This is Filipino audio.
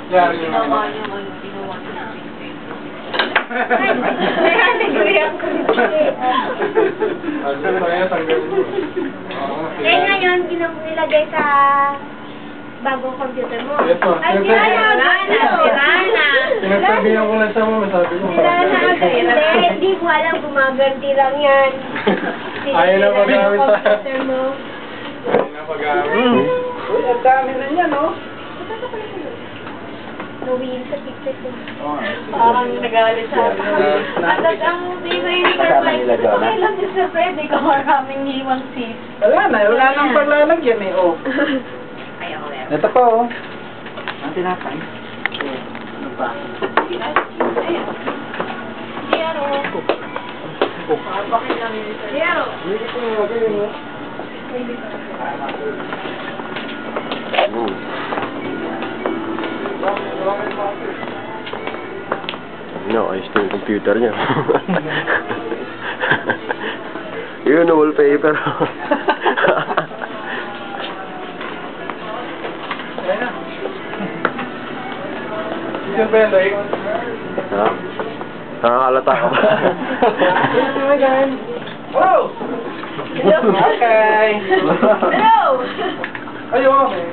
Yari yung Ginawa ano. niya ano, ginawa niya ng Kaya nag-react ko. Ano kaya tanggal mo? Eh ngayon, nilagay sa bagong computer mo. Ito, Ay, ito. sira na. Pinagsabihan ko lang siya mo, sabi ko. Sira na agad. Hindi mo alam, gumaganti lang yan. Ayaw na magamit sa... Computer mo. Ayaw na magamit. Uy, ang dami na niya, no? Nawin sa picture ko. Parang nagalit siya. At ang hindi ka like, okay lang din sa Fred, ikaw maraming iwang seat. Wala nang paglalagyan eh, oh. Ayaw ko yan. Ito po, oh. Ang tinapay. Ano pa? Zero. Bakit lang yun? Zero. Hindi ko yung lagay mo. No, ayos na yung computer niya. Yun, wallpaper. Ayan na. Yung Bendoy. Ha? Nakakalata ka ba? Oh! Okay. Hello! Ayun, okay.